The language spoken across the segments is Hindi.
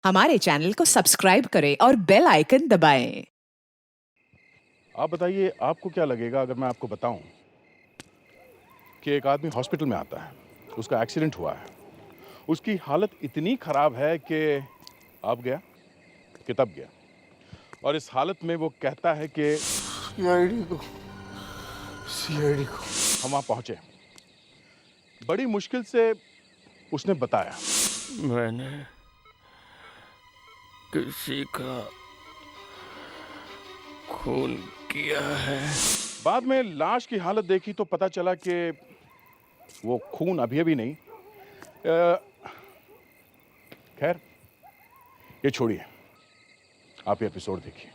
हमारे चैनल को सब्सक्राइब करें और बेल आइकन दबाएं। आप बताइए, आपको क्या लगेगा अगर मैं आपको बताऊं कि एक आदमी हॉस्पिटल में आता है, उसका एक्सीडेंट हुआ है, उसकी हालत इतनी खराब है कि अब गया कि तब गया, और इस हालत में वो कहता है कि सीआईडी को हम वहां पहुंचे। बड़ी मुश्किल से उसने बताया, मैंने किसी का खून किया है। बाद में लाश की हालत देखी तो पता चला कि वो खून अभी अभी नहीं। खैर, ये छोड़िए, आप ये एपिसोड देखिए।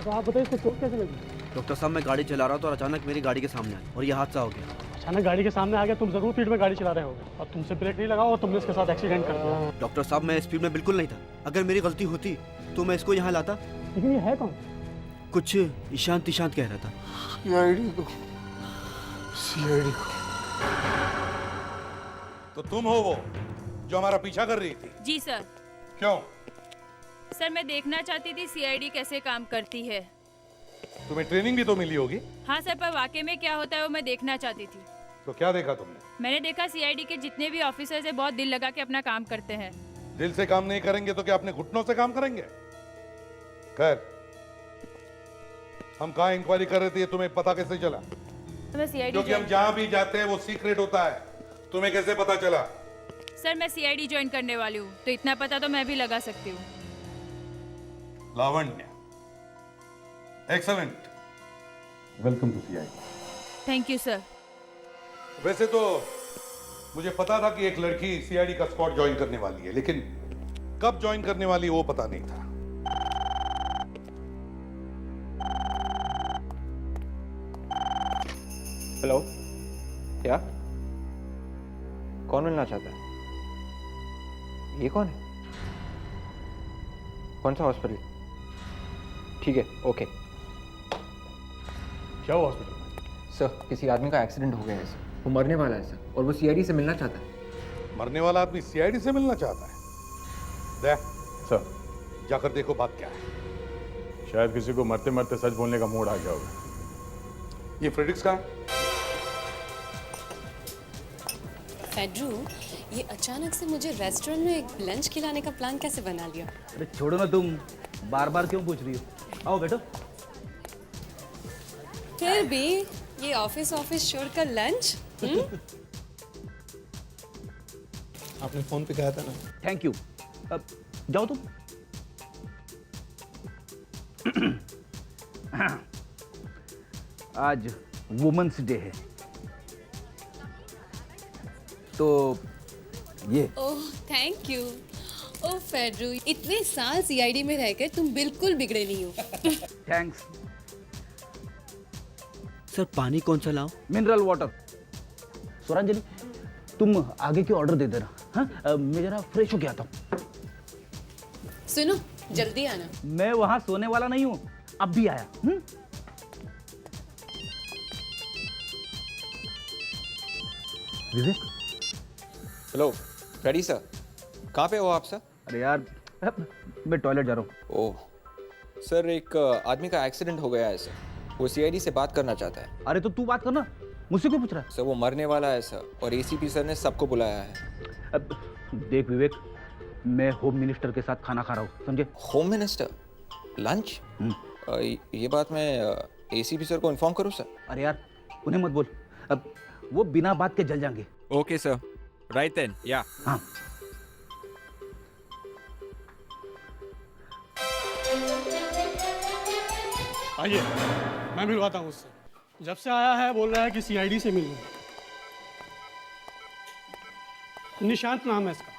तो आप बताइए इसको चोट कैसे लगी? डॉक्टर साहब, मैं गाड़ी चला रहा था और अचानक मेरी गाड़ी के सामने आई और ये हादसा हो गया। अचानक गाड़ी के सामने आ गया, तुम जरूर स्पीड में गाड़ी चला रहे होगे और तुमसे ब्रेक नहीं लगा और तुमने इसके साथ एक्सीडेंट कर दिया। डॉक्टर साहब, मैं स्पीड में बिल्कुल नहीं था। अगर मेरी गलती होती तो मैं इसको यहाँ लाता। लेकिन ये है कौन? कुछ ईशांत ईशांत कह रहा था। सीआईडी को तो तुम हो वो जो हमारा पीछा कर रही थी? जी सर। क्यों? सर, मैं देखना चाहती थी सीआईडी कैसे काम करती है। तुम्हें ट्रेनिंग भी तो मिली होगी। हाँ सर, पर वाकई में क्या होता है वो मैं देखना चाहती थी। तो क्या देखा तुमने? मैंने देखा सीआईडी के जितने भी ऑफिसर्स हैं बहुत दिल लगा के अपना काम करते हैं। दिल से काम नहीं करेंगे तो क्या अपने घुटनों से काम करेंगे? खैर, हम कहाँ इंक्वायरी कर रहे थे, तुम्हें पता कैसे चला? तो मैं सीआईडी क्योंकि हम जहाँ भी जाते हैं वो सीक्रेट होता है। तुम्हें कैसे पता चला? सर, मैं सीआईडी ज्वाइन करने वाली हूँ तो इतना पता तो मैं भी लगा सकती हूँ। Lavanya, excellent, welcome to CID. Thank you sir. वैसे तो मुझे पता था कि एक लड़की सीआईडी का स्क्वाड ज्वाइन करने वाली है, लेकिन कब ज्वाइन करने वाली वो पता नहीं था। हेलो, क्या? कौन मिलना चाहता है? ये कौन है? कौन सा हॉस्पिटल? ठीक है, ओके। क्या हुआ हॉस्पिटल में? सर, किसी आदमी का एक्सीडेंट हो गया है सर। वो मरने वाला है सर, और वो सीआईडी से मिलना चाहता है। मरने वाला आदमी सीआईडी से मिलना चाहता है? दे, सर, जाकर देखो बात क्या है। शायद किसी को मरते मरते सच बोलने का मूड आ गया होगा। ये फ्रेडिक्स का है? फेड्रू, ये अचानक से मुझे रेस्टोरेंट में लंच खिलाने का प्लान कैसे बना लिया? अरे छोड़ो ना, तुम बार बार क्यों पूछ रही हो? आओ बैठो। फिर भी ये ऑफिस छोड़कर लंच? आपने फोन पे कहा था ना। Thank you. अब जाओ तुम। आज वुमेन्स डे है तो ये। Oh thank you. ओह फेड्रू, इतने साल सीआईडी में रहकर तुम बिल्कुल बिगड़े नहीं हो। थैंक्स। सर, पानी कौन सा लाओ? Mineral water. स्वरांजलि, तुम आगे की ऑर्डर दे देना। हाँ, मैं जरा फ्रेश होके आता हूँ। सुनो, जल्दी आना। मैं वहां सोने वाला नहीं हूँ, अब भी आया। विवेक। हेलो, फ्रेडी सर, कहाँ पे हो आप सर? अरे यार, मैं टॉयलेट जा रहा हूँ। ओह सर, एक आदमी का एक्सीडेंट हो गया है सर। वो सीआईडी से बात करना चाहता है। अरे तो तू बात करना, मुझसे क्यों पूछ रहा है? सर, वो मरने वाला है सर, और एसीपी सर ने सबको बुलाया है। अब देख विवेक, मैं होम मिनिस्टर के साथ खाना खा रहा हूँ, समझे? Home minister? लंच? ये बात मैं एसीपी सर को इन्फॉर्म करूँ सर? अरे यार उन्हें मत बोल, अब वो बिना बात के जल जाएंगे। ओके सर, राइट देन, या। हाँ आइए, मैं मिलवाता हूँ उससे। जब से आया है बोल रहा है कि सीआईडी से मिल लूँ। निशांत नाम है इसका।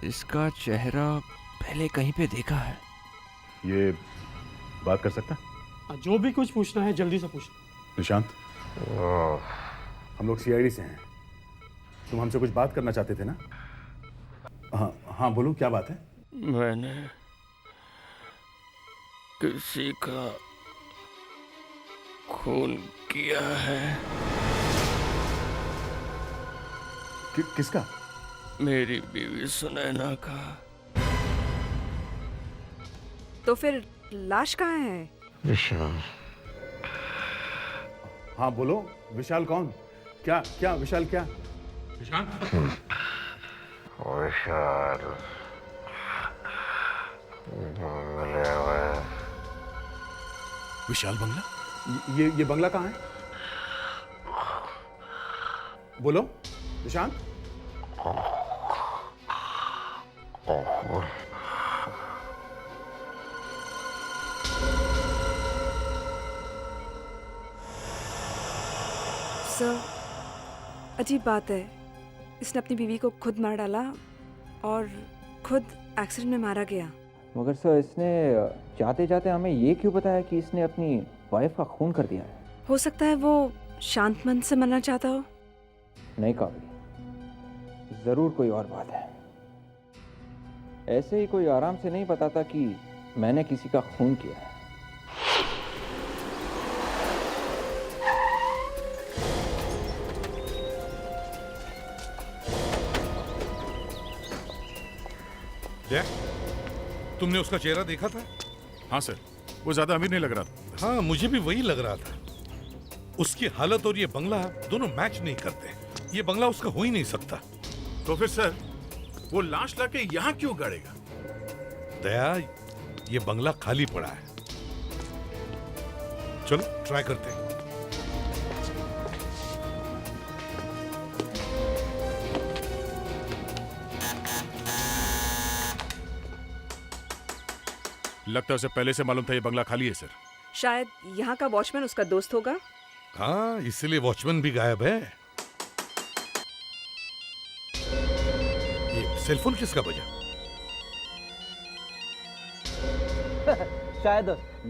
इसका चेहरा पहले कहीं पे देखा है। ये बात कर सकता है? जो भी कुछ पूछना है जल्दी से पूछ। निशांत, हम लोग सीआईडी से हैं। तुम हमसे कुछ बात करना चाहते थे ना? हाँ हाँ, बोलो क्या बात है? मैंने किसी का खून किया है। किसका? मेरी बीवी सुनैना का। तो फिर लाश कहाँ है? विशाल। हाँ बोलो, विशाल कौन? क्या क्या विशाल क्या? विशाल, विशाल मिले हुए। विशाल बंगला? ये बंगला कहाँ है? बोलो निशांत। सर, अजीब बात है, इसने अपनी बीवी को खुद मार डाला और खुद एक्सीडेंट में मारा गया। मगर सर इसने जाते जाते हमें ये क्यों बताया कि इसने अपनी वाइफ का खून कर दिया है? हो सकता है वो शांत मन से मरना चाहता हो। नहीं काबिल, जरूर कोई और बात है। ऐसे ही कोई आराम से नहीं बताता कि मैंने किसी का खून किया है। तुमने उसका चेहरा देखा था? हाँ सर, वो ज्यादा अमीर नहीं लग रहा था। हाँ, मुझे भी वही लग रहा था। उसकी हालत और ये बंगला दोनों मैच नहीं करते। ये बंगला उसका हो ही नहीं सकता। तो फिर सर वो लाश लाके यहाँ क्यों गाड़ेगा? दया, ये बंगला खाली पड़ा है। चलो ट्राई करते हैं। लगता है उसे पहले से मालूम था ये बंगला खाली है सर। शायद यहाँ का वॉचमैन उसका दोस्त होगा। हाँ, इसलिए वॉचमैन भी गायब है। ये सेलफोन किसका बजा? शायद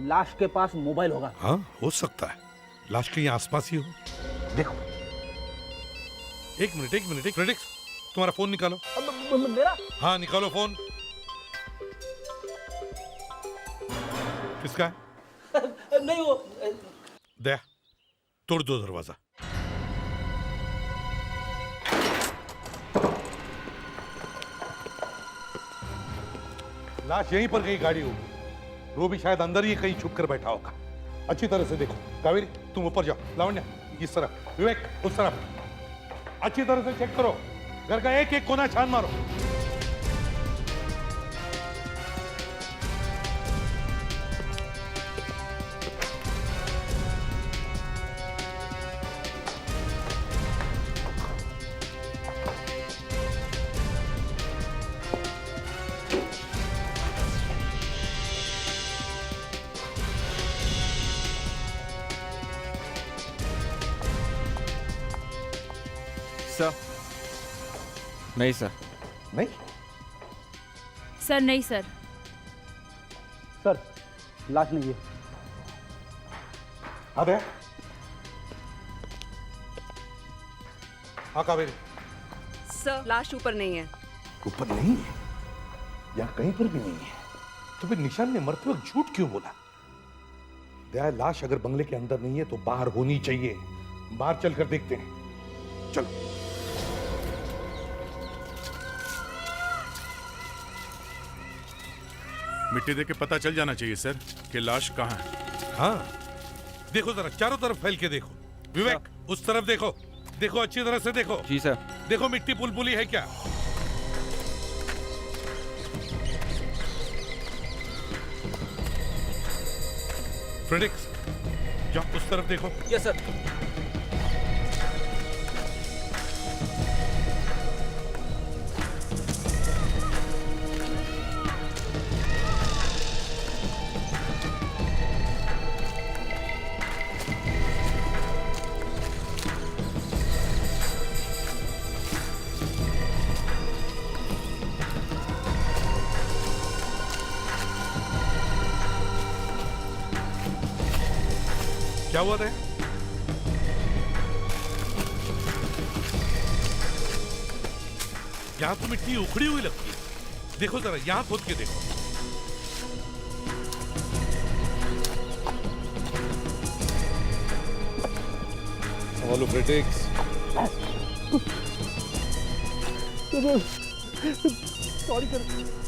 लाश के पास मोबाइल होगा। हाँ, हो सकता है लाश के यहाँ आसपास ही हो। देखो। एक मिनट, प्रेडिक्स, तुम्हारा फोन निकालो। मेरा? हाँ, निकालो फोन। किसका है? नहीं वो। दया, तोड़ दो दरवाजा। लाश यहीं पर कहीं गाड़ी होगी। वो भी शायद अंदर ही कहीं छुप कर बैठा होगा। अच्छी तरह से देखो। कावेरी, तुम ऊपर जाओ। लावण्या, इस तरफ। विवेक, उस तरफ। अच्छी तरह से चेक करो। घर का एक एक कोना छान मारो। सर नहीं सर। नहीं? सर नहीं सर। सर लाश नहीं है। हाँ दया। हाँ कावेरी। सर लाश ऊपर नहीं है। ऊपर नहीं है? यहाँ कहीं पर भी नहीं है। तो फिर निशान ने मरते वक्त झूठ क्यों बोला? दया, लाश अगर बंगले के अंदर नहीं है तो बाहर होनी चाहिए। बाहर चलकर देखते हैं। चलो। मिट्टी देख के पता चल जाना चाहिए सर कि लाश कहाँ है। हाँ, देखो जरा चारों तरफ फैल के देखो। विवेक, उस तरफ देखो। देखो, अच्छी तरह से देखो। जी सर। देखो मिट्टी पुलपुली है क्या? फ्रेडिक्स, जाओ उस तरफ देखो। Yes sir. क्या हुआ था? यहां तो मिट्टी उखड़ी हुई लगती है। देखो जरा, यहां खोद के देखो। Hello Fredericks. Sorry sir.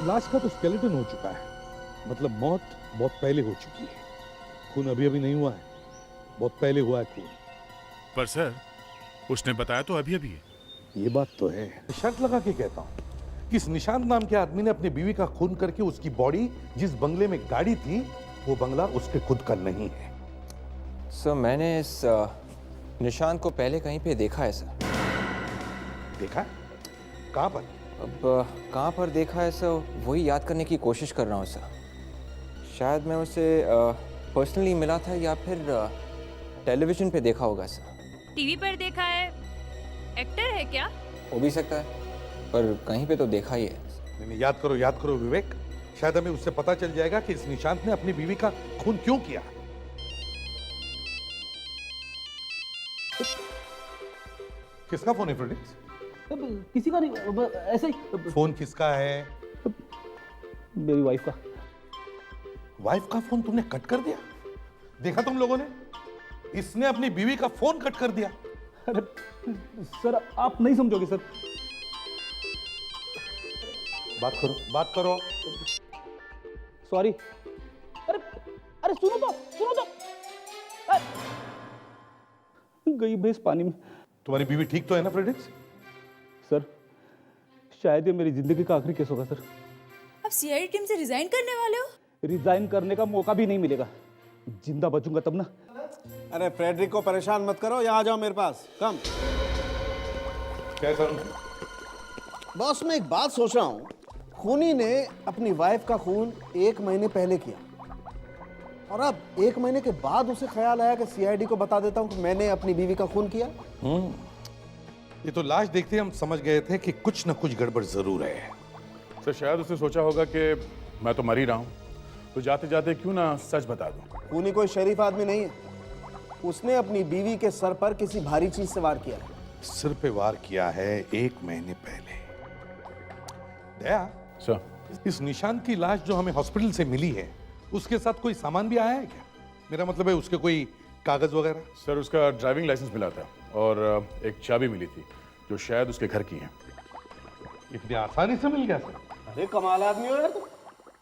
लाश का तो स्केलेटन हो चुका है, मतलब मौत बहुत पहले हो चुकी है। खून अभी अभी नहीं हुआ है, बहुत पहले हुआ है खून। पर सर, उसने बताया तो अभी अभी है। ये बात तो है। शर्त लगा के कहता हूँ कि इस निशांत नाम के आदमी ने अपनी बीवी का खून करके उसकी बॉडी जिस बंगले में गाड़ी थी, वो बंगला उसके खुद का नहीं है। सर मैंने इस निशांत को पहले कहीं पे देखा है सर। देखा? कहाँ पर? अब कहाँ पर देखा है सर, वही याद करने की कोशिश कर रहा हूँ सर। शायद मैं उसे पर्सनली मिला था या फिर टेलीविजन पे देखा होगा सर। टीवी पर देखा है? एक्टर है क्या? हो भी सकता है, पर कहीं पे तो देखा ही है। नहीं, याद करो विवेक। शायद हमें उससे पता चल जाएगा कि इस निशांत ने अपनी बीवी का खून क्यों किया। किसका फोन है फ्रेडिक्स? किसी का नहीं, ऐसे ही। फोन किसका है? मेरी वाइफ का। वाइफ का फोन तुमने कट कर दिया? देखा तुम लोगों ने? इसने अपनी बीवी का फोन कट कर दिया। अरे सर, आप नहीं समझोगे सर। बात करो। सॉरी। अरे सुनो तो। गई भैंस पानी में। तुम्हारी बीवी ठीक तो है ना फ्रेडिक्स? सर, शायद ये मेरी जिंदगी का आखिरी केस होगा सर। आप सीआईडी टीम से रिजाइन करने वाले हो? रिजाइन करने का मौका भी नहीं मिलेगा। जिंदा बचूंगा तब ना। अरे फ्रेडरिक को परेशान मत करो, यहाँ आ जाओ मेरे पास। कम। क्या सर? बॉस, मैं एक बात सोच रहा हूँ। खूनी ने अपनी वाइफ का खून 1 महीने पहले किया, और अब 1 महीने के बाद उसे ख्याल आया कि सीआईडी को बता देता हूँ कि मैंने अपनी बीवी का खून किया। ये तो लाश देखते हम समझ गए थे कि कुछ न कुछ गड़बड़ जरूर है। सर, शायद उसने सोचा होगा कि मैं तो मर ही रहा हूँ, तो जाते जाते क्यों ना सच बता दूं। खूनी कोई शरीफ आदमी नहीं है। उसने अपनी बीवी के सर पर किसी भारी चीज से वार किया है। सिर पे वार किया है 1 महीने पहले। दया सर, इस निशांत की लाश जो हमें हॉस्पिटल से मिली है, उसके साथ कोई सामान भी आया है क्या? मेरा मतलब है उसके कोई कागज वगैरह? सर, उसका ड्राइविंग लाइसेंस मिला था और एक चाबी मिली थी जो शायद उसके घर की है। इतनी आसानी से मिल गया सर? अरे कमाल आदमी हो यार तुम।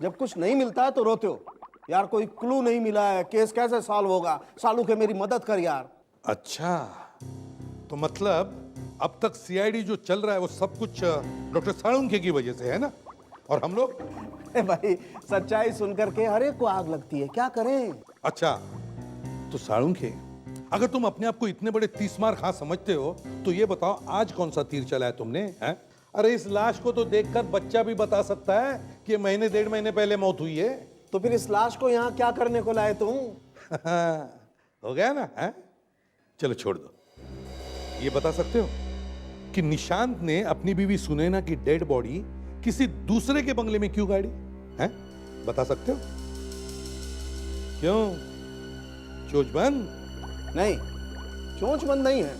जब कुछ नहीं मिलता है तो रोते हो यार। कोई क्लू नहीं मिला है, केस कैसे सॉल्व होगा? सालू के मेरी मदद कर यार। अच्छा, तो मतलब अब तक सीआईडी जो चल रहा है वो सब कुछ डॉक्टर साळुंखे की वजह से है ना? और हम लोग? भाई, सच्चाई सुनकर के हर एक को आग लगती है, क्या करें? अच्छा, तो साळुंखे, अगर तुम अपने आप को इतने बड़े 30 मार खा समझते हो तो ये बताओ, आज कौन सा तीर चलाया तुमने? हैं? अरे इस लाश को तो देखकर बच्चा भी बता सकता है कि महीने 1.5 महीने पहले मौत हुई है। तो फिर इस लाश को यहाँ क्या करने को लाए तुम? हो गया ना? है? चलो छोड़ दो। ये बता सकते हो कि निशांत ने अपनी बीवी सुनैना की डेड बॉडी किसी दूसरे के बंगले में क्यों गाड़ी? हैं? बता सकते हो? क्यों? चोच बंद? नहीं, चोंच बंद नहीं है।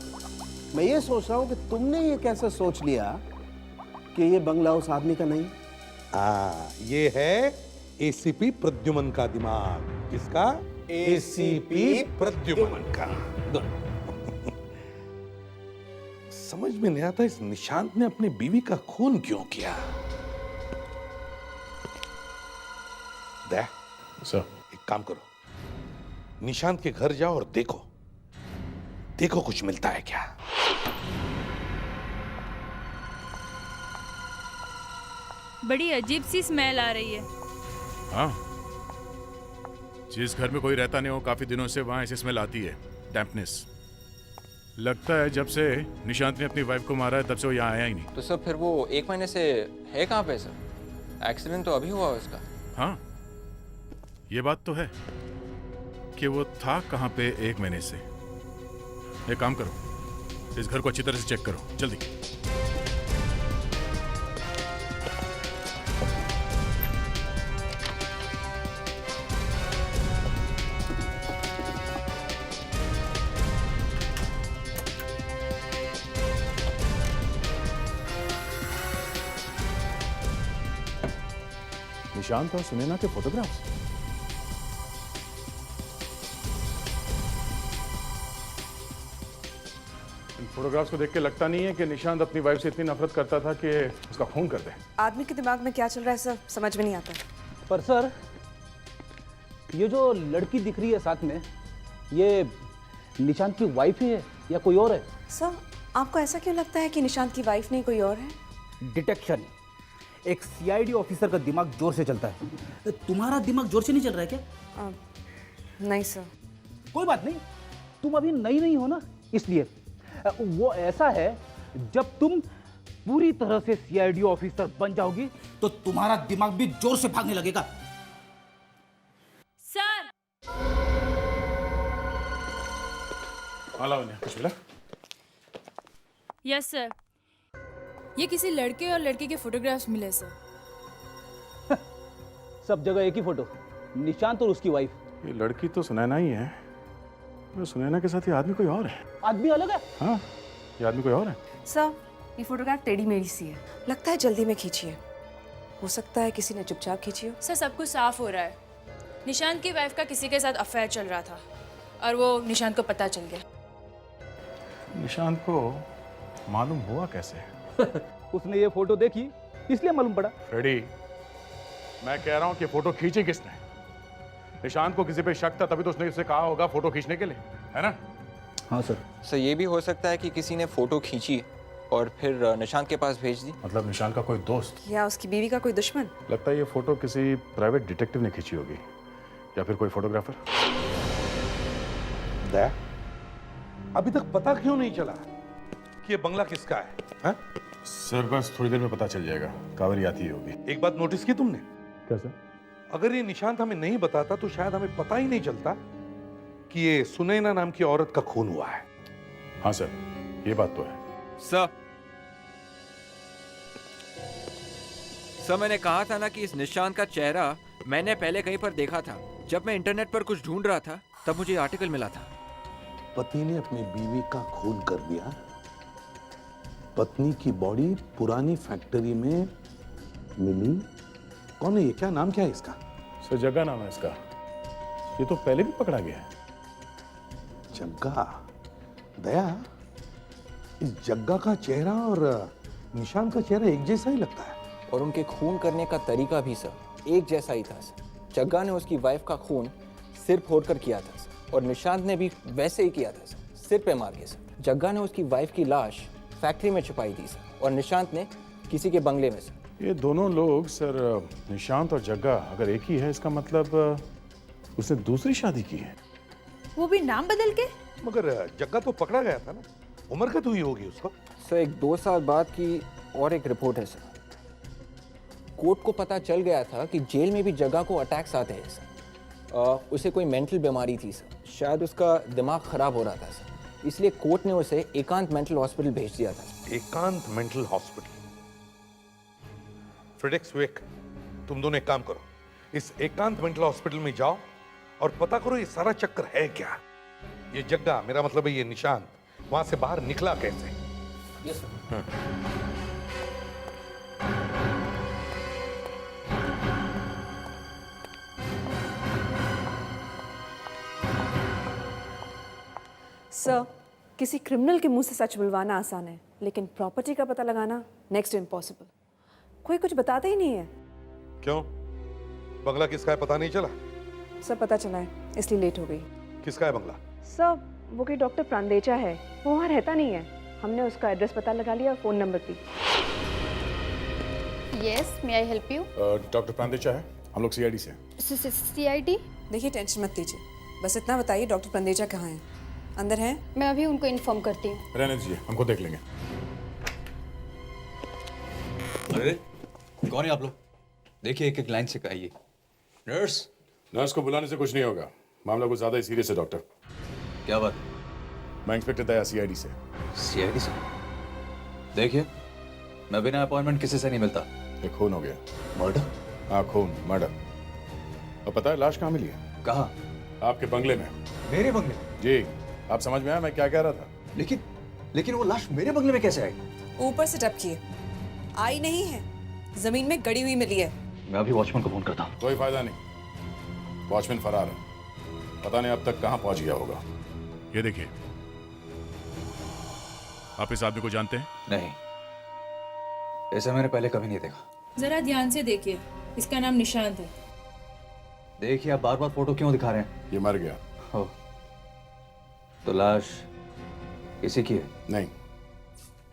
मैं ये सोच रहा हूँ कि तुमने ये कैसे सोच लिया कि ये बंगला उस आदमी का नहीं? ये है एसीपी प्रद्युमन का दिमाग। किसका? एसीपी प्रद्युमन का। समझ में नहीं आता इस निशांत ने अपनी बीवी का खून क्यों किया। दया, सर एक काम करो, निशांत के घर जाओ और देखो देखो कुछ मिलता है क्या। बड़ी अजीब सी स्मेल आ रही है। हाँ, जिस घर में कोई रहता नहीं हो काफी दिनों से वहां ऐसी स्मेल आती है, डैम्पनेस। लगता है जब से निशांत ने अपनी वाइफ को मारा है तब से वो यहाँ आया ही नहीं। तो सर फिर वो 1 महीने से है कहाँ पे सर? एक्सीडेंट तो अभी हुआ उसका। हाँ, ये बात तो है कि वो था कहाँ पे 1 महीने से। एक काम करो, इस घर को अच्छी तरह से चेक करो, जल्दी। निशांत और सुनैना के फोटोग्राफ्स। इन फोटोग्राफ्स को देख के लगता नहीं है कि निशांत अपनी वाइफ से इतनी नफरत करता था कि उसका खून कर दे। आदमी के दिमाग में क्या चल रहा है सर, समझ में नहीं आता। पर सर, ये जो लड़की दिख रही है साथ में, ये निशांत की वाइफ ही है या कोई और है? सर, आपको ऐसा क्यों लगता है कि निशांत की वाइफ नहीं कोई और है? डिटेक्शन। एक सीआईडी ऑफिसर का दिमाग जोर से चलता है। तुम्हारा दिमाग जोर से नहीं चल रहा है क्या? नहीं सर। कोई बात नहीं, तुम अभी नई नहीं हो ना, इसलिए। वो ऐसा है, जब तुम पूरी तरह से सीआईडी ऑफिसर बन जाओगी तो तुम्हारा दिमाग भी जोर से भागने लगेगा। सर, कुछ मिला? यस सर, ये किसी लड़के और लड़की के फोटोग्राफ्स मिले सर। सब जगह एक ही फोटो, निशांत और उसकी वाइफ। ये लड़की तो सुनैना ही है, सुनैना के साथ ये आदमी कोई और है। आदमी अलग है? हाँ, ये आदमी कोई और है। सर, ये फोटोग्राफ टेढ़ी मेढ़ी सी है, लगता है जल्दी में खींची है। हो सकता है किसी ने चुपचाप खींची हो। सर, सब कुछ साफ हो रहा है। निशांत की वाइफ का किसी के साथ अफेयर चल रहा था और वो निशांत को पता चल गया। निशांत को मालूम हुआ कैसे? उसने ये फोटो देखी इसलिए मालूम पड़ा। फ्रेडी, मैं कह रहा हूं कि फोटो खींची किसने? निशांत को किसी पे शक था तभी तो उसने उससे कहा होगा फोटो खींचने के लिए, है ना? हाँ सर। सर ये भी हो सकता है कि किसी ने फोटो खींची और फिर निशांत के पास भेज दी। मतलब निशांत का कोई दोस्त या उसकी बीवी का कोई दुश्मन। लगता है ये फोटो किसी प्राइवेट डिटेक्टिव ने खींची होगी या फिर कोई फोटोग्राफर। दया, अभी तक पता क्यों नहीं चला कि ये बंगला किसका है? हा? सर बस थोड़ी देर में पता चल जाएगा, कावेरी आती ही होगी। एक बात नोटिस की तुमने? क्या सर? अगर ये निशांत हमें नहीं बताता तो शायद हमें पता ही नहीं चलता कि ये सुनैना नाम की औरत का खून हुआ है। हाँ सर, ये बात तो है। सर मैंने कहा था ना कि इस निशांत का चेहरा मैंने पहले कहीं पर देखा था। जब मैं इंटरनेट पर कुछ ढूंढ रहा था तब मुझे आर्टिकल मिला था। पति ने अपनी बीवी का खून कर दिया। पत्नी की बॉडी पुरानी फैक्ट्री में मिली। कौन है ये? क्या नाम क्या है इसका? सर जग्गा नाम है इसका। ये तो पहले भी पकड़ा गया है। जग्गा? दया, इस जग्गा का चेहरा और निशांत का चेहरा एक जैसा ही लगता है। और उनके खून करने का तरीका भी सर एक जैसा ही था सर। जग्गा ने उसकी वाइफ का खून सिर फोड़कर किया था सर और निशांत ने भी वैसे ही किया था सर, सिर पे मार के सर। जग्गा ने उसकी वाइफ की लाश फैक्ट्री में छुपाई थी सर और निशांत ने किसी के बंगले में सर। ये दोनों लोग सर, निशांत और जग्गा अगर एक ही है इसका मतलब उसने दूसरी शादी की है। वो भी नाम बदल के? मगर जग्गा तो पकड़ा गया था ना, उम्र कैद हुई होगी उसको। सर एक 2 साल बाद की और एक रिपोर्ट है सर। कोर्ट को पता चल गया था कि जेल में भी जग्गा को अटैक्स आते हैं सर। उसे कोई मेंटल बीमारी थी सर, शायद उसका दिमाग खराब हो रहा था सर, इसलिए कोर्ट ने उसे एकांत मेंटल हॉस्पिटल भेज दिया था। एकांत मेंटल हॉस्पिटल? फ्रेडेक्स वेक, तुम दोनों एक काम करो, इस एकांत मेंटल हॉस्पिटल में जाओ और पता करो ये सारा चक्कर है क्या। ये जग्गा, मेरा मतलब है ये निशांत, वहां से बाहर निकला कैसे? Yes sir. सर, किसी क्रिमिनल के मुंह से सच बुलवाना आसान है, लेकिन प्रॉपर्टी का पता लगाना नेक्स्ट इम्पॉसिबल। कोई कुछ बताता ही नहीं है। क्यों? बंगला किसका है पता नहीं चला? सर पता चला है, इसलिए लेट हो गई। किसका है बंगला? सर वो कोई डॉक्टर प्रांदेचा है, वो वहाँ रहता नहीं है। हमने उसका एड्रेस पता लगा लिया और फ़ोन नंबर भी। Yes, may I help you? Doctor Prandecha है, हम लोग सीआईडी से। सीआईडी? देखिए टेंशन मत लीजिए, बस इतना बताइए डॉक्टर प्रांदेचा कहाँ है? अंदर है? मैं अभी उनको इन्फॉर्म करती हूँ। रहने दीजिए, हमको देख लेंगे। अरे कौन है आप लोग? देखिए एक एक लाइन से कहिए। नर्स। नर्स को बुलाने से कुछ नहीं होगा, मामला कुछ ज्यादा ही सीरियस है डॉक्टर। क्या बात? मैं इंस्पेक्टर दया सीआईडी से। सीआईडी से? देखिए मैं बिना अपॉइंटमेंट किसी से नहीं मिलता। एक खून हो गया। मर्डर? हाँ खून, मर्डर। और पता है लाश कहाँ मिली है? कहाँ? आपके बंगले में। मेरे बंगले? जी, आप समझ में आया मैं क्या कह रहा था? लेकिन वो लाश मेरे बंगले में कैसे आई? ऊपर से टपकी आई नहीं है, जमीन में गड़ी हुई मिली है। मैं अभी वॉचमैन को फोन करता हूँ। कोई फायदा नहीं, वॉचमैन फरार है, पता नहीं अब तक कहाँ पहुंच गया होगा। ये देखिए, आप इस आदमी को जानते हैं? नहीं, ऐसा मैंने पहले कभी नहीं देखा। जरा ध्यान से देखिए, इसका नाम निशांत है। देखिए आप बार बार फोटो क्यों दिखा रहे हैं? ये मर गया। हो तो लाश इसी की है? नहीं,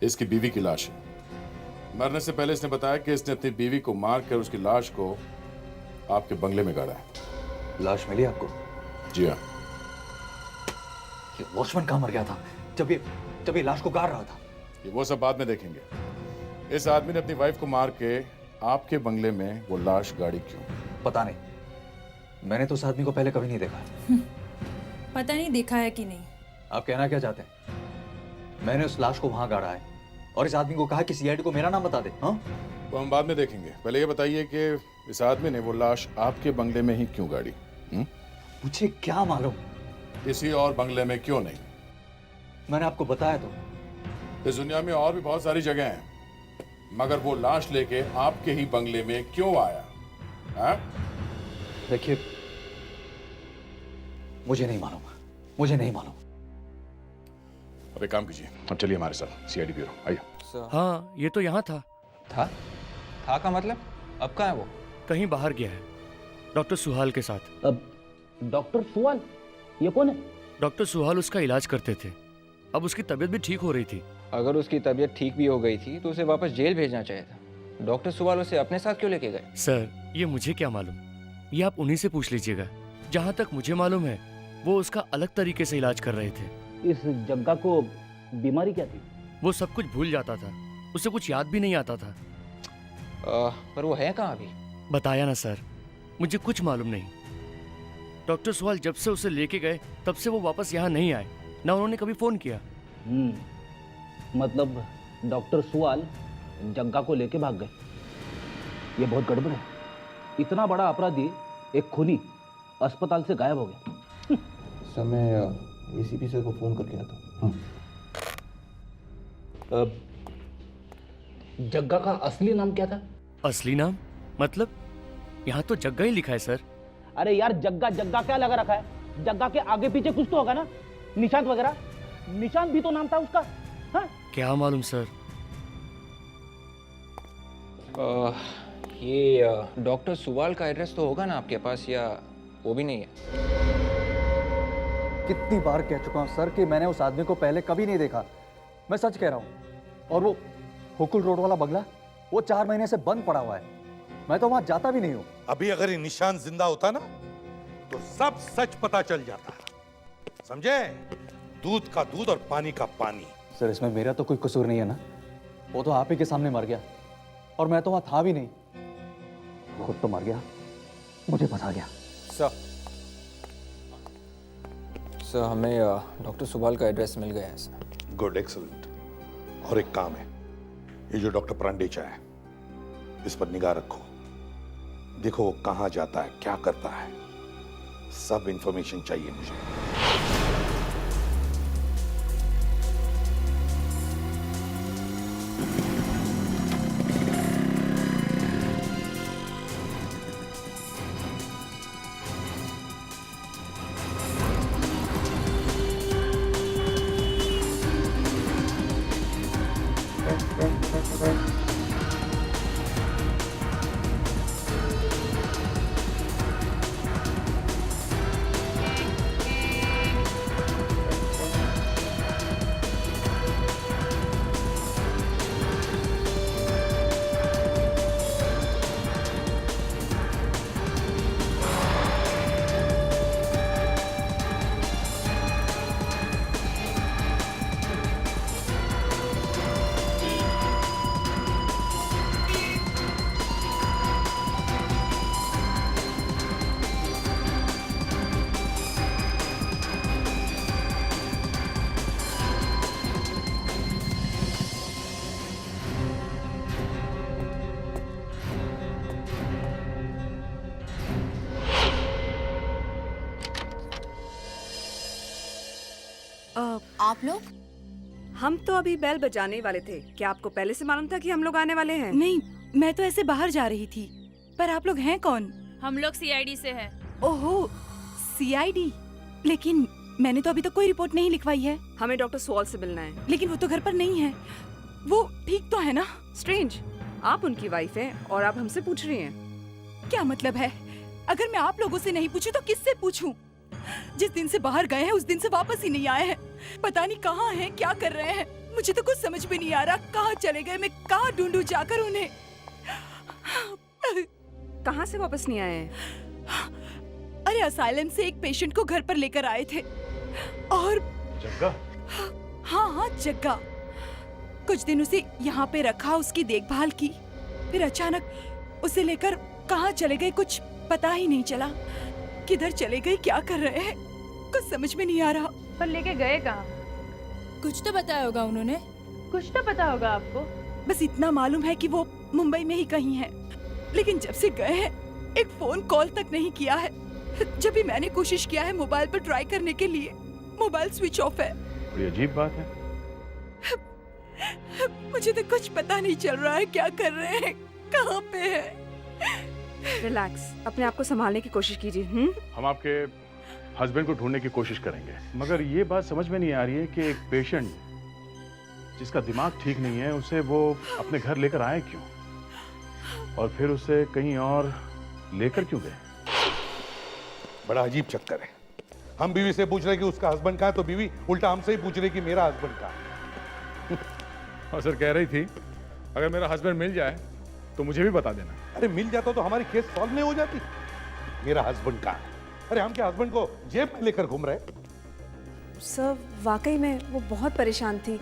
इसकी बीवी की लाश है। मरने से पहले इसने बताया कि इसने अपनी बीवी को मारकर उसकी लाश को आपके बंगले में गाड़ा है। लाश मिली आपको? जी हाँ। ये वॉचमैन कहाँ मर गया था जब ये लाश को गाड़ रहा था? ये वो सब बाद में देखेंगे। इस आदमी ने अपनी वाइफ को मार के आपके बंगले में वो लाश गाड़ी क्यों? पता नहीं, मैंने तो उस आदमी को पहले कभी नहीं देखा। पता नहीं देखा है कि नहीं। आप कहना क्या चाहते हैं? मैंने उस लाश को वहां गाड़ा है और इस आदमी को कहा कि सीआईडी को मेरा नाम बता दे। हाँ, तो हम बाद में देखेंगे। पहले ये बताइए कि इस आदमी ने वो लाश आपके बंगले में ही क्यों गाड़ी? मुझे क्या मालूम? किसी और बंगले में क्यों नहीं? मैंने आपको बताया तो। इस दुनिया में और भी बहुत सारी जगह हैं, मगर वो लाश लेके आपके ही बंगले में क्यों आया? देखिए मुझे नहीं मालूम, मुझे नहीं मालूम। अब एक काम कीजिए, अब चलिए हमारे साथ सीआईडी ब्यूरो, आइए। हाँ, ये तो यहाँ था का मतलब? अब कहाँ है वो? कहीं बाहर गया है, डॉक्टर सुहाल के साथ। अब डॉक्टर सुहाल, ये कौन है? डॉक्टर सुहाल उसका इलाज करते थे, अब उसकी तबीयत भी ठीक हो रही थी। अगर उसकी तबीयत ठीक भी हो गई थी तो उसे वापस जेल भेजना चाहिए था। डॉक्टर सुहाल उसे अपने साथ क्यों लेके गए? सर ये मुझे क्या मालूम, ये आप उन्हीं से पूछ लीजिएगा। जहाँ तक मुझे मालूम है वो उसका अलग तरीके से इलाज कर रहे थे। इस जग्गा को बीमारी क्या थी? वो सब कुछ भूल जाता था, उसे कुछ याद भी नहीं आता था। पर वो है कहाँ अभी? बताया ना सर, मुझे कुछ मालूम नहीं। डॉक्टर सुहाल जब से उसे लेके गए तब से वो वापस यहाँ नहीं आए, ना उन्होंने कभी फोन किया। मतलब डॉक्टर सुहाल जग्गा को लेके भाग गए। ये बहुत गड़बड़ है। इतना बड़ा अपराधी, एक खूनी, अस्पताल से गायब हो गया। समय एसीपी सर को फोन करके आता हूँ। जग्गा का असली नाम क्या था? असली नाम मतलब? यहाँ तो जग्गा ही लिखा है सर। अरे यार जग्गा जग्गा क्या लगा रखा है? जग्गा के आगे पीछे कुछ तो होगा ना, निशांत वगैरह। निशांत भी तो नाम था उसका। हाँ? क्या मालूम सर। ये डॉक्टर सुवाल का एड्रेस तो होगा ना आपके पास, या वो भी नहीं है? कितनी बार कह चुका हूँ सर कि मैंने उस आदमी को पहले कभी नहीं देखा। मैं सच कह रहा हूँ। और वो हुकुल रोड वाला बंगला, वो 4 महीने से बंद पड़ा हुआ है। मैं तो वहां जाता भी नहीं हूँ। अभी अगर ये निशान जिंदा होता ना तो सब सच पता चल जाता, समझे? दूध का दूध और पानी का पानी। सर इसमें मेरा तो कोई कसूर नहीं है ना, वो तो आप ही के सामने मर गया और मैं तो वहां था भी नहीं। खुद तो मर गया, मुझे फंसा गया। सर हमें डॉक्टर सुवाल का एड्रेस मिल गया है सर। Good, excellent. और एक काम है, ये जो डॉक्टर प्रांडेचा है इस पर निगाह रखो। देखो वो कहां जाता है, क्या करता है, सब इंफॉर्मेशन चाहिए मुझे। आप लोग? हम तो अभी बेल बजाने ही वाले थे। क्या आपको पहले से मालूम था कि हम लोग आने वाले हैं? नहीं, मैं तो ऐसे बाहर जा रही थी। पर आप लोग हैं कौन? हम लोग सीआईडी से हैं। ओहो, सीआईडी। लेकिन मैंने तो अभी तक कोई रिपोर्ट नहीं लिखवाई है। हमें डॉक्टर स्वाल से मिलना है। लेकिन वो तो घर पर नहीं है। वो ठीक तो है ना? स्ट्रेंज, आप उनकी वाइफ हैं और आप हमसे पूछ रही हैं। क्या मतलब है? अगर मैं आप लोगों से नहीं पूछूं तो किससे पूछूं? जिस दिन से बाहर गए हैं उस दिन से वापस ही नहीं आए हैं। पता नहीं कहाँ हैं, क्या कर रहे हैं। मुझे तो कुछ समझ में नहीं आ रहा। कहाँ चले गए? मैं कहाँ ढूंढूं जाकर उन्हें? कहाँ से वापस नहीं आए हैं? अरे असाइलम से एक पेशेंट को घर पर लेकर आए थे और जग्गा? हाँ, जग्गा। कुछ दिन उसे यहाँ पे रखा, उसकी देखभाल की। फिर अचानक उसे लेकर कहाँ चले गए कुछ पता ही नहीं चला। किधर चले गए, क्या कर रहे हैं, कुछ समझ में नहीं आ रहा। पर लेके गए कहाँ? कुछ तो बताया होगा उन्होंने। कुछ तो पता होगा आपको। बस इतना मालूम है कि वो मुंबई में ही कहीं है। लेकिन जब से गए हैं एक फोन कॉल तक नहीं किया है। जब भी मैंने कोशिश किया है मोबाइल पर ट्राई करने के लिए, मोबाइल स्विच ऑफ है। बड़ी अजीब बात है। मुझे तो कुछ पता नहीं चल रहा है क्या कर रहे हैं, कहाँ पे है। रिलैक्स, अपने आप को संभालने की कोशिश कीजिए। हम आपके हस्बैंड को ढूंढने की कोशिश करेंगे, मगर ये बात समझ में नहीं आ रही है कि एक पेशेंट जिसका दिमाग ठीक नहीं है उसे वो अपने घर लेकर आए क्यों, और फिर उसे कहीं और लेकर क्यों गए। बड़ा अजीब चक्कर है। हम बीवी से पूछ रहे कि उसका हस्बैंड कहाँ है, तो बीवी उल्टा हमसे ही पूछ रही कि मेरा हस्बैंड कहाँ है। और सर कह रही थी अगर मेरा हस्बैंड मिल जाए तो मुझे भी बता देना। अरे मिल जाता तो हमारी केस सॉल्व नहीं हो जाती। मेरा हस्बैंड कहाँ है? अरे हम क्या हस्बैंड को जेब में लेकर घूम रहे? सर, वाकई में वो बहुत परेशान थी।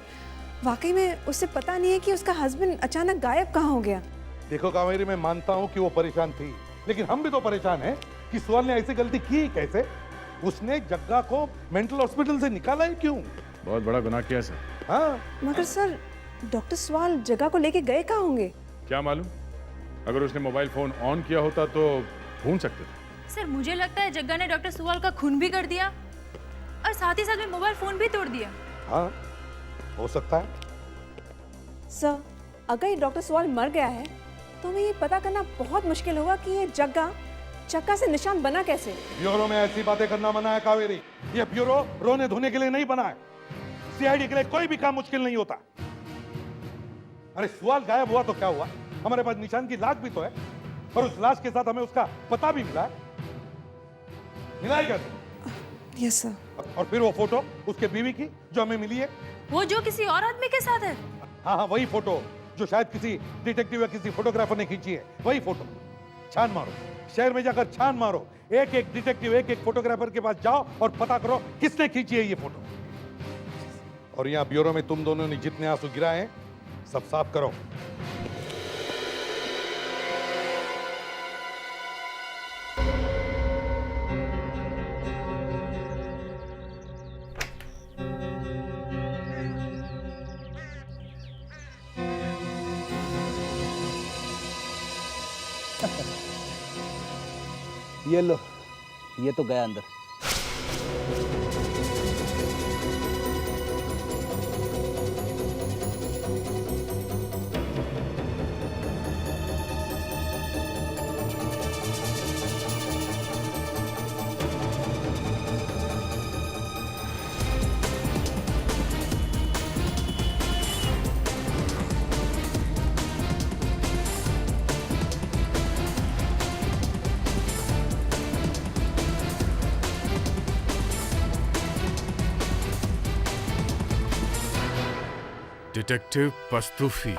वाकई में उसे पता नहीं है कि उसका हस्बैंड अचानक गायब कहाँ हो गया। देखो कावेरी, मैं मानता हूँ कि वो परेशान थी, लेकिन हम भी तो परेशान हैं कि सुवाल ने ऐसी गलती की कैसे। उसने जग्गा को मेंटल हॉस्पिटल से निकाला ही क्यों? बहुत बड़ा गुनाह किया सर। हाँ, मगर सर, डॉक्टर स्वाल जगह को लेके गए कहाँ होंगे? क्या मालूम, अगर उसने मोबाइल फोन ऑन किया होता तो ढूंढ सकते थे। सर मुझे लगता है जग्गा ने डॉक्टर सुवाल का खून भी कर दिया और साथ ही साथ में मोबाइल फोन भी तोड़ दिया। हाँ, हो सकता है। सर, अगर ये डॉक्टर स्वाल मर गया है तो हमें ये पता करना बहुत मुश्किल होगा कि ये जग्गा से निशान बना कैसे। ब्यूरो में ऐसी बातें करना मना है कावेरी। ये ब्यूरो रोने धोने के लिए नहीं बना है। सीआईडी के लिए कोई भी काम मुश्किल नहीं होता। अरे सुवाल गायब हुआ तो क्या हुआ, हमारे पास निशान की लाश भी तो है, और उस लाश के साथ हमें उसका पता भी मिला है। मिला है क्या? Yes sir. और फिर वो फोटो उसके बीवी की जो हमें मिली है, वो जो किसी और आदमी के साथ है। हाँ हाँ, वही फोटो जो शायद किसी डिटेक्टिव या किसी फोटोग्राफर ने खींची है, वही फोटो। छान मारो, शहर में जाकर छान मारो। एक एक डिटेक्टिव, एक एक फोटोग्राफर के पास जाओ और पता करो किसने खींची है ये फोटो। और यहाँ ब्यूरो में तुम दोनों ने जितने आंसू गिराए हैं सब साफ करो। ये लो, ये तो गया अंदर। डिटेक्टिव पस्तूफी।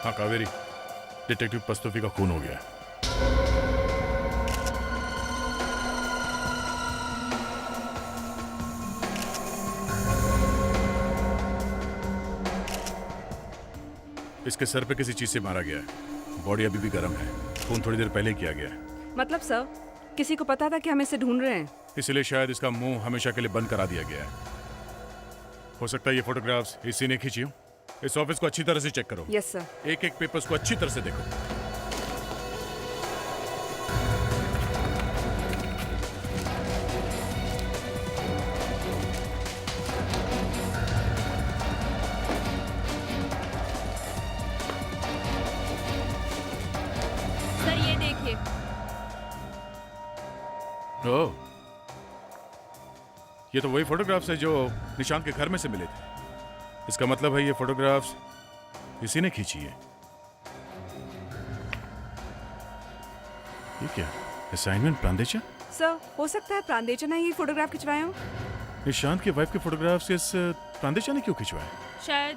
हाँ कावेरी, डिटेक्टिव पस्तोफी का खून हो गया है। इसके सर पे किसी चीज से मारा गया है। बॉडी अभी भी गर्म है। खून थोड़ी देर पहले किया गया है। मतलब सर किसी को पता था कि हम इसे ढूंढ रहे हैं? इसलिए शायद इसका मुंह हमेशा के लिए बंद करा दिया गया है। हो सकता है ये फोटोग्राफ्स इसी ने खींची हो। इस ऑफिस को अच्छी तरह से चेक करो। Yes sir. एक एक पेपर्स को अच्छी तरह से देखो। सर ये देखिए। ओह, ये तो वही फोटोग्राफ्स है जो निशांत के घर में से मिले थे। इसका मतलब है ये फोटोग्राफ्स इसी ने खींची है। ये क्या? असाइनमेंट प्रांदेचा? सर हो सकता है प्रांदेचा ने ही फोटोग्राफ खिंचवाए हो। निशांत के वाइफ के फोटोग्राफ्स इस प्रांदेचा ने क्यों खिंचवाए? शायद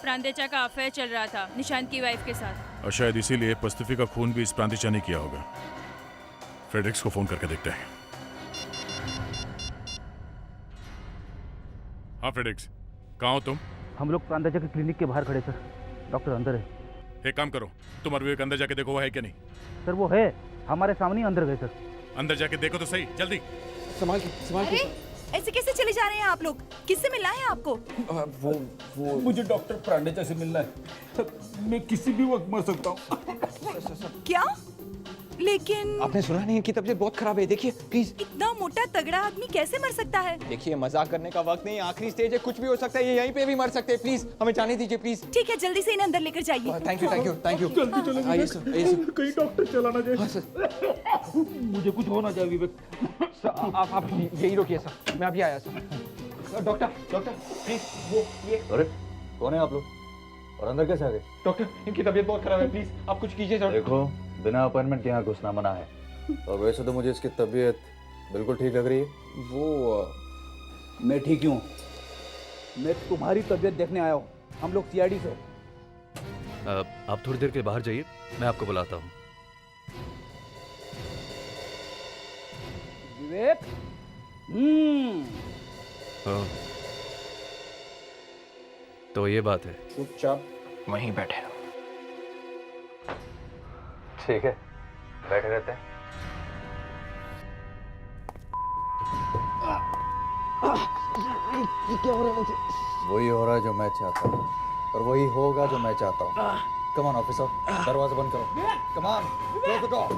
प्रांदेचा का अफेयर चल रहा था निशांत की वाइफ के साथ। और शायद इसीलिए पस्तफी का खून भी इस प्रांदेचा ने किया होगा। फ्रेडरिक्स को फोन करके देखते हैं। हाँ फ्रेडरिक्स, कहाँ हो तुम? हम लोग प्रांदेचा के क्लिनिक के बाहर खड़े सर। डॉक्टर अंदर है। एक काम करो, तुम और विवेक अंदर जाके देखो वो है क्या नहीं। सर वो है, हमारे सामने ही अंदर गए सर। अंदर जाके देखो तो सही, जल्दी। संभाल के ऐसे कैसे चले जा रहे हैं आप लोग? किससे मिलना है आपको? वो मुझे डॉक्टर प्रांदेचा से मिलना है। मैं किसी भी वक्त मर सकता हूँ। क्या? लेकिन आपने सुना नहीं है कि तबीयत बहुत खराब है? देखिए प्लीज। इतना मोटा तगड़ा आदमी कैसे मर सकता है? देखिए मजाक करने का वक्त नहीं, आखिरी स्टेज है, कुछ भी हो सकता है। ये यहीं पे भी मर सकते हैं। प्लीज हमें जाने दीजिए प्लीज। ठीक है, जल्दी से इन्हें अंदर लेकर जाइए। Thank you thank you thank you. जल्दी चलो आइए सर, आइए सर। कहीं डॉक्टर चला ना जाए। हाँ सर। मुझे कुछ होना चाहिए विवेक। सर आप यही रोकिए सर, मैं अभी आया सर। डॉक्टर प्लीज वो ये। अरे कौन है आप लोग और अंदर कैसे आ गए? डॉक्टर इनकी तबीयत बहुत खराब है, प्लीज आप कुछ कीजिए सर। देखो बिना अपॉइंटमेंट के यहाँ घुसना मना है। और वैसे तो मुझे इसकी तबीयत बिल्कुल ठीक लग रही है। वो मैं ठीक हूँ। मैं तुम्हारी तबीयत देखने आया हूँ। हम लोग सीआईडी से। आप थोड़ी देर के बाहर जाइए, मैं आपको बुलाता हूँ। विवेक। तो ये बात है। चुपचाप वहीं बैठे। ठीक है, बैठे रहते हैं। ये क्या हो रहा है मुझे? वही हो रहा है जो मैं चाहता हूँ और वही होगा जो मैं चाहता हूँ। कम ऑन ऑफिसर, दरवाजा बंद करो। Come on, close the door.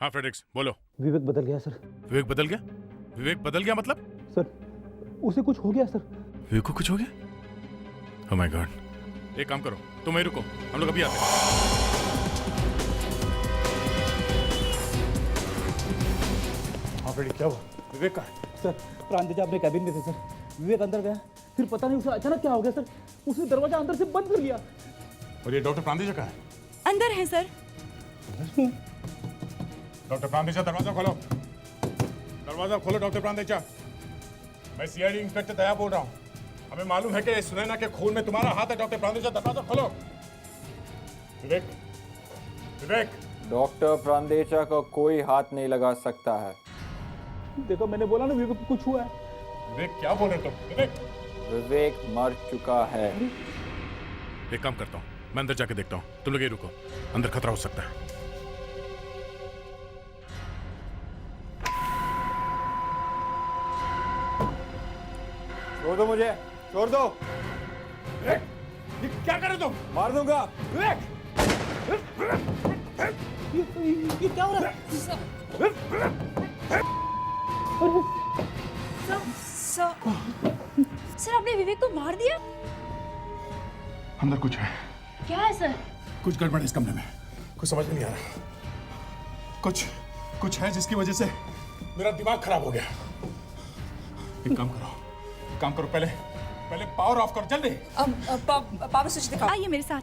हाँ फ्रेडरिक्स, बोलो। विवेक बदल गया सर। विवेक बदल गया? विवेक बदल गया मतलब? सर उसे कुछ हो गया सर। विवेक को कुछ हो गया? Oh my God. एक काम करो, तुम वहीं रुको, हम लोग अभी आते हैं। हाँ फ्रेडी, क्या हुआ? विवेक कहाँ है? सर प्रांदेचा अपने कैबिन में थे सर। विवेक अंदर गया, फिर पता नहीं उसे अचानक क्या हो गया सर। उसने दरवाजा अंदर से बंद कर लिया। और ये डॉक्टर प्रांदेचा कहाँ है? अंदर है सर। डॉक्टर प्रांदेचा, दरवाजा खोलो। दरवाजा खोलो डॉक्टर प्रांदेचा। मैं सीआईडी इंस्पेक्टर दया बोल रहा हूँ। हमें मालूम है कि सुनैना के खून में तुम्हारा हाथ है। डॉक्टर प्रांदेचा, दरवाजा खोलो। विवेक, विवेक। डॉक्टर प्रांदेचा का कोई हाथ नहीं लगा सकता है। देखो मैंने बोला ना विवेक को कुछ हुआ है। विवेक क्या बोल रहे तुम? विवेक, विवेक मर चुका है। एक काम करता हूँ, मैं अंदर जाके देखता हूँ। तुम लोग ये रुको, अंदर खतरा हो सकता है। छोड़ दो मुझे, छोड़ दो। ये क्या कर रहे तुम? मार दूंगा। ये क्या हो रहा है? सर आपने विवेक को मार दिया? अंदर कुछ है। क्या है सर? कुछ गड़बड़ है इस कमरे में, कुछ समझ में नहीं आ रहा। कुछ है जिसकी वजह से मेरा दिमाग खराब हो गया। एक काम करो, पहले पावर ऑफ करो, जल्दी। पावर स्विच दिखाओ। आइए मेरे साथ।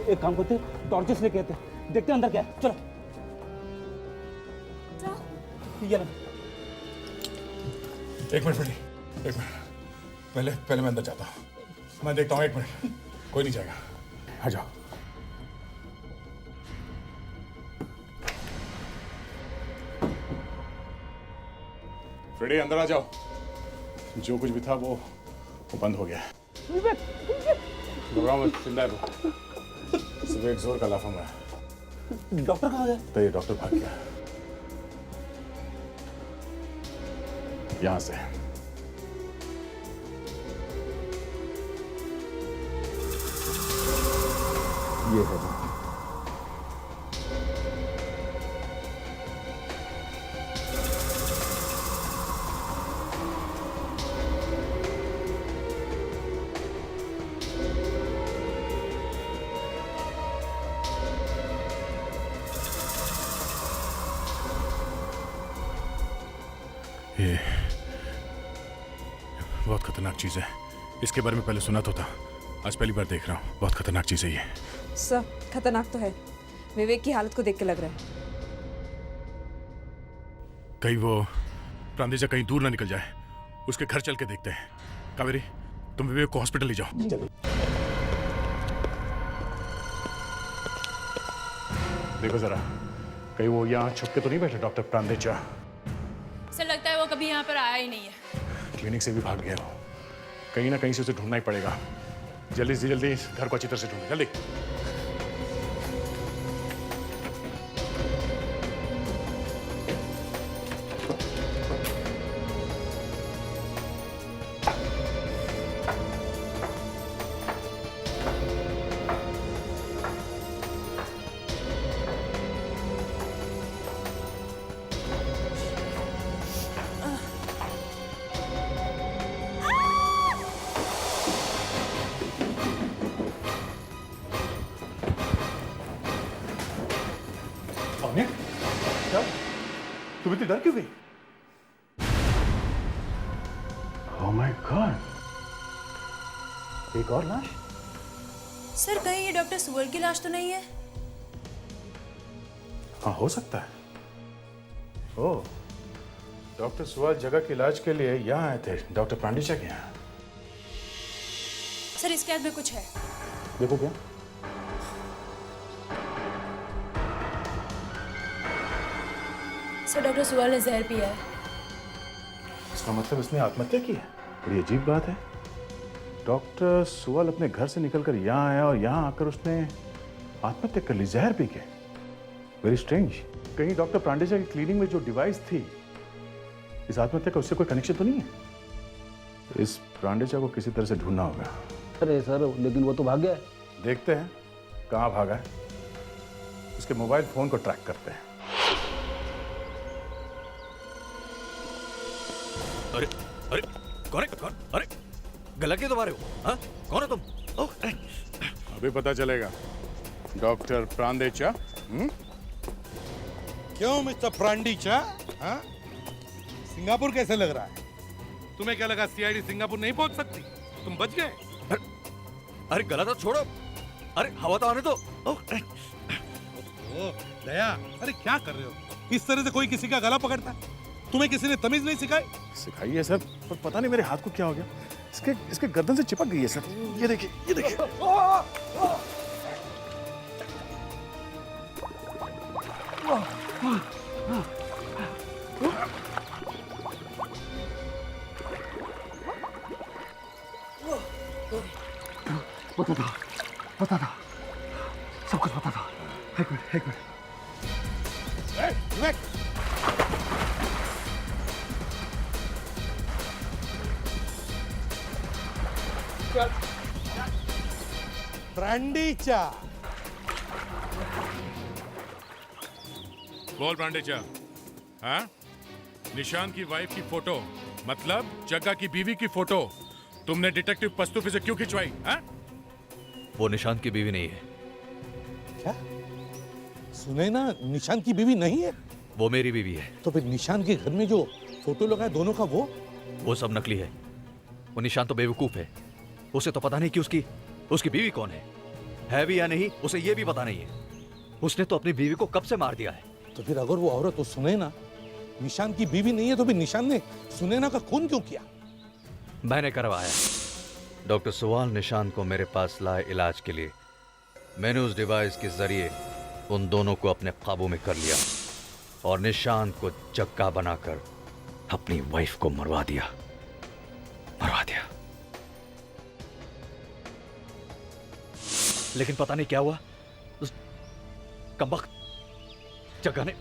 एक काम करते, टॉर्चेस लेके आते, देखते अंदर क्या है। चलो। ये लो। एक मिनट फ्रेडी, एक मिनट। पहले मैं अंदर जाता हूँ, मैं देखता हूँ। एक मिनट, कोई नहीं जाएगा, आ जाओ। फ्रेडी अंदर आ जाओ। जो कुछ भी था वो बंद हो गया। घबराओ मत, चिल्लाए वो। सुबह एक जोर का लाफा मारा। डॉक्टर कहाँ गया? तो ये डॉक्टर भाग गया यहाँ से। ये है वो। ये बहुत खतरनाक चीज है। इसके बारे में पहले सुना तो था, आज पहली बार देख रहा हूँ। बहुत खतरनाक चीज है ये। सर खतरनाक तो है, विवेक की हालत को देख के लग रहा है। कहीं वो प्रांदेजा कहीं दूर ना निकल जाए, उसके घर चल के देखते हैं। कावेरी, तुम विवेक को हॉस्पिटल ले जाओ। देखो जरा, कहीं वो यहाँ छुप के तो नहीं बैठे डॉक्टर प्रांदेजा? सर लगता है वो कभी यहाँ पर आया ही नहीं है। क्लिनिक से भी भाग गया वो। कहीं ना कहीं से उसे ढूंढना ही पड़ेगा। जल्दी से जल्दी इस घर को अच्छी तरह से ढूंढो, जल्दी। क्या? तुम इतनी डर क्यों गई? Oh my God! एक और लाश? सर कहीं ये डॉक्टर सुवल की लाश तो नहीं है? हाँ हो सकता है। ओह, डॉक्टर सुवाल जगह के इलाज के लिए यहाँ आए थे, डॉक्टर पांडेचा के यहाँ। सर इसके हाथ में कुछ है। देखो क्या? सर डॉक्टर सुवाल ने जहर पिया है। इसका मतलब इसने आत्महत्या की है? बड़ी अजीब बात है। डॉक्टर सुवाल अपने घर से निकलकर यहाँ आया और यहाँ आकर उसने आत्महत्या कर ली जहर पी के। Very strange. कहीं डॉक्टर पांडेजा की क्लिनिक में जो डिवाइस थी, इस आत्महत्या का उससे कोई कनेक्शन तो नहीं है? इस पांडेजा को किसी तरह से ढूंढना होगा। अरे सर, लेकिन वो तो भाग गया है। देखते हैं कहाँ भागा है, उसके मोबाइल फोन को ट्रैक करते हैं। अरे अरे कौन है? कौन? अरे गला क्यों दबा रहे हो? हाँ कौन है तुम? अभी पता चलेगा। डॉक्टर प्रांडेचा। क्यों मिस्टर प्रांडेचा? हाँ? सिंगापुर कैसे लग रहा है? तुम्हें क्या लगा सीआईडी सिंगापुर नहीं पहुंच सकती? तुम बच गए? अरे गला तो छोड़ो। अरे हवा तो आने दो। दया, अरे क्या कर रहे हो? इस तरह से कोई किसी का गला पकड़ता है? तुम्हें किसी ने तमीज नहीं सिखाई? सिखाई है सर, पर पता नहीं मेरे हाथ को क्या हो गया। इसके गर्दन से चिपक गई है सर। ये देखिए, ये देखिए। पता था, सब कुछ पता था। एक मिनट। विवेक! प्रांडेचा। बोल पांडेचा। हाँ? निशान की वाइफ की फोटो, मतलब जग्गा की बीवी की फोटो तुमने डिटेक्टिव पस्तूफी से क्यों खिंचवाई? हाँ? वो निशान की बीवी नहीं है। क्या? सुने ना, निशान की बीवी नहीं है? वो मेरी बीवी है। तो फिर निशान के घर में जो फोटो लगा है दोनों का, वो सब नकली है। वो निशान तो बेवकूफ है। उसे तो पता नहीं कि उसकी बीवी कौन है भी या नहीं, उसे ये भी पता नहीं है। उसने तो अपनी बीवी को कब से मार दिया है। तो फिर अगर वो औरत तो सुने ना, निशान की बीवी नहीं है तो भी निशान ने सुनैना का खून क्यों किया? मैंने करवाया। डॉक्टर सुवाल निशान को मेरे पास लाए इलाज के लिए। मैंने उस डिवाइस के जरिए उन दोनों को अपने काबू में कर लिया और निशान को जग्गा बनाकर अपनी वाइफ को मरवा दिया। लेकिन पता नहीं क्या हुआ, उस कमबख्त जग्गा ने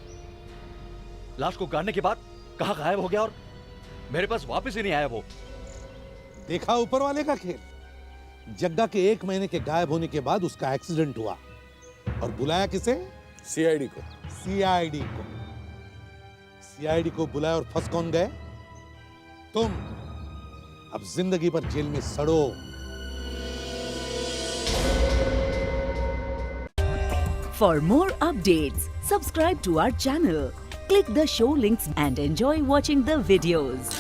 लाश को गाड़ने के बाद कहां गायब हो गया और मेरे पास वापस ही नहीं आया। वो देखा ऊपर वाले का खेल। जग्गा के 1 महीने के गायब होने के बाद उसका एक्सीडेंट हुआ और बुलाया किसे? सीआईडी को। सीआईडी को बुलाया और फंस कौन गए? तुम। अब जिंदगी भर जेल में सड़ो। For more updates, subscribe to our channel, click the show links and enjoy watching the videos.